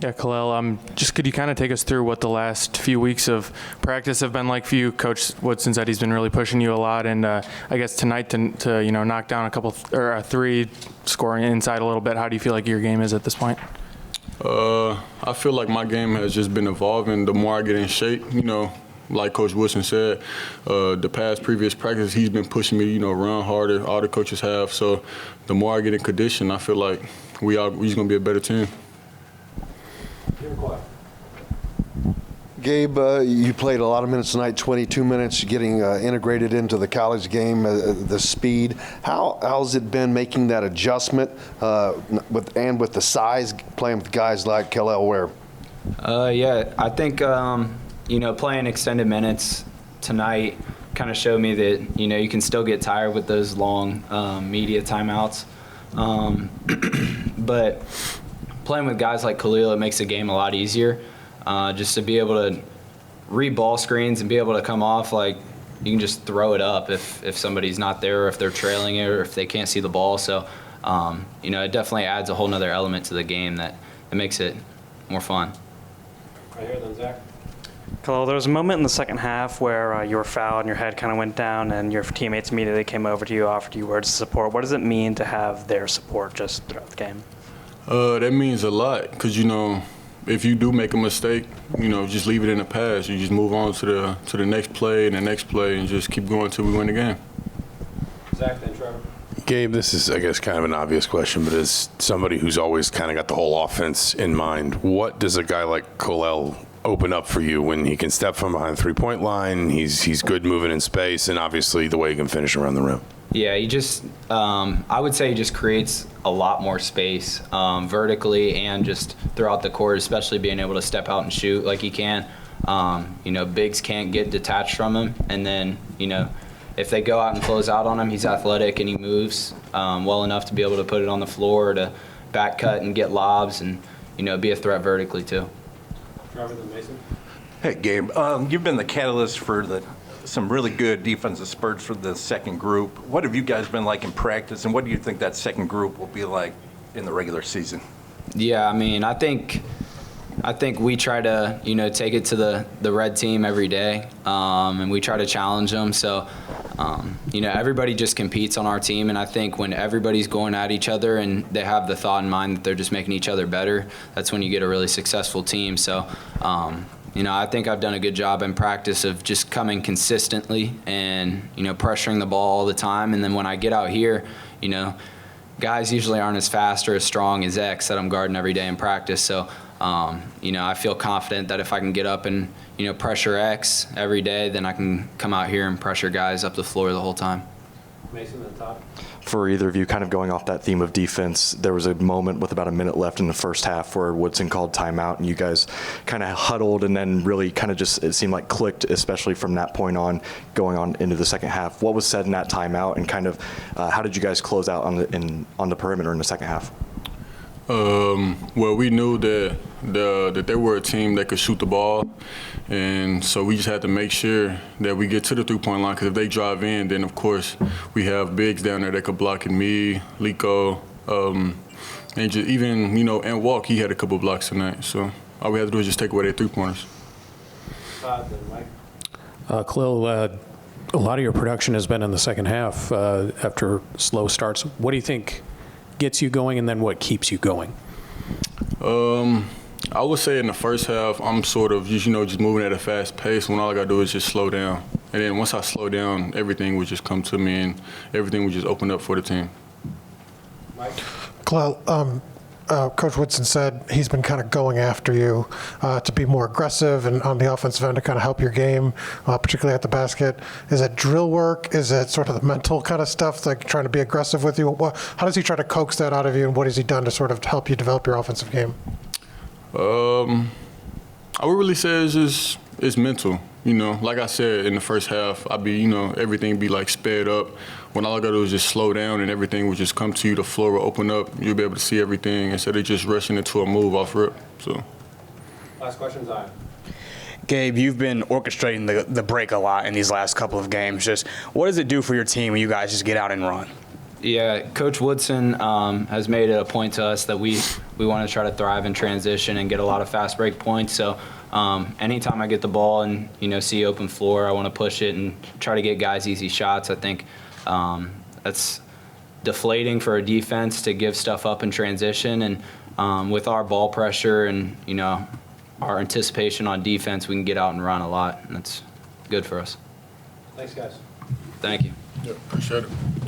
Yeah, Kel'el, just could you kind of take us through what the last few weeks of practice have been like for you? Coach Woodson said he's been really pushing you a lot, and I guess tonight to knock down a couple or a three, scoring inside a little bit. How do you feel like your game is at this point? I feel like my game has just been evolving. The more I get in shape, like Coach Woodson said, the previous practice, he's been pushing me, run harder. All the coaches have. So the more I get in condition, I feel like we're just gonna be a better team. Gabe, you played a lot of minutes tonight, 22 minutes, getting integrated into the college game, the speed. How's it been making that adjustment with the size, playing with guys like Kel'el Ware? Yeah, I think, playing extended minutes tonight kind of showed me that, you can still get tired with those long media timeouts. But playing with guys like Kel'el, it makes the game a lot easier. Just to be able to read ball screens and be able to come off, like you can just throw it up if somebody's not there, or if they're trailing it, or if they can't see the ball. So, it definitely adds a whole nother element to the game that makes it more fun. Right here then, Zach. Kel'el, there was a moment in the second half where you were fouled and your head kind of went down, and your teammates immediately came over to you, offered you words of support. What does it mean to have their support just throughout the game? That means a lot because, if you do make a mistake, just leave it in the past. You just move on to the next play and the next play and just keep going until we win the game. Zach, then Trevor. Gabe, this is, I guess, kind of an obvious question, but as somebody who's always kind of got the whole offense in mind, what does a guy like Kel'el open up for you when he can step from behind the three-point line, he's good moving in space, and obviously the way he can finish around the rim? Yeah, he just, I would say he just creates a lot more space vertically and just throughout the court, especially being able to step out and shoot like he can. Bigs can't get detached from him. And then, if they go out and close out on him, he's athletic and he moves well enough to be able to put it on the floor, to back cut and get lobs and, be a threat vertically too. Trevor, then Mason. Hey, Gabe, you've been the catalyst for some really good defensive spurts for the second group. What have you guys been like in practice, and what do you think that second group will be like in the regular season? Yeah, I think we try to, take it to the red team every day, and we try to challenge them. So, everybody just competes on our team, and I think when everybody's going at each other and they have the thought in mind that they're just making each other better, that's when you get a really successful team. So, I think I've done a good job in practice of just coming consistently and, pressuring the ball all the time. And then when I get out here, guys usually aren't as fast or as strong as X that I'm guarding every day in practice. So, I feel confident that if I can get up and, pressure X every day, then I can come out here and pressure guys up the floor the whole time. Mason, then Todd. For either of you, kind of going off that theme of defense, there was a moment with about a minute left in the first half where Woodson called timeout and you guys kind of huddled and then really kind of just, it seemed like clicked, especially from that point on, going on into the second half. What was said in that timeout, and kind of how did you guys close out on the perimeter in the second half? Well, we knew that they were a team that could shoot the ball, and so we just had to make sure that we get to the three-point line, because if they drive in, then of course we have bigs down there that could block it. Me, Lico, and just even, and Walk, he had a couple blocks tonight. So all we had to do is just take away their three-pointers. Todd, then Mike. Kel'el, a lot of your production has been in the second half after slow starts. What do you think gets you going, and then what keeps you going? I would say in the first half, I'm sort of just moving at a fast pace when all I got to do is just slow down. And then once I slow down, everything would just come to me and everything would just open up for the team. Mike? Kel'el, Coach Woodson said he's been kind of going after you to be more aggressive and on the offensive end to kind of help your game, particularly at the basket. Is it drill work? Is it sort of the mental kind of stuff, like trying to be aggressive with you? How does he try to coax that out of you, and what has he done to sort of help you develop your offensive game? I would really say it's mental. Like I said, in the first half, I'd be, everything be like sped up. When all I gotta do is just slow down and everything would just come to you, the floor will open up, you'll be able to see everything instead of just rushing into a move off rip. So. Last question, Zion. Gabe, you've been orchestrating the break a lot in these last couple of games. Just what does it do for your team when you guys just get out and run? Yeah, Coach Woodson has made it a point to us that we want to try to thrive in transition and get a lot of fast break points. So anytime I get the ball and see open floor, I want to push it and try to get guys easy shots. I think that's deflating for a defense to give stuff up in transition, and with our ball pressure and our anticipation on defense, we can get out and run a lot, and that's good for us. Thanks, guys. Thank you. Yeah, appreciate it.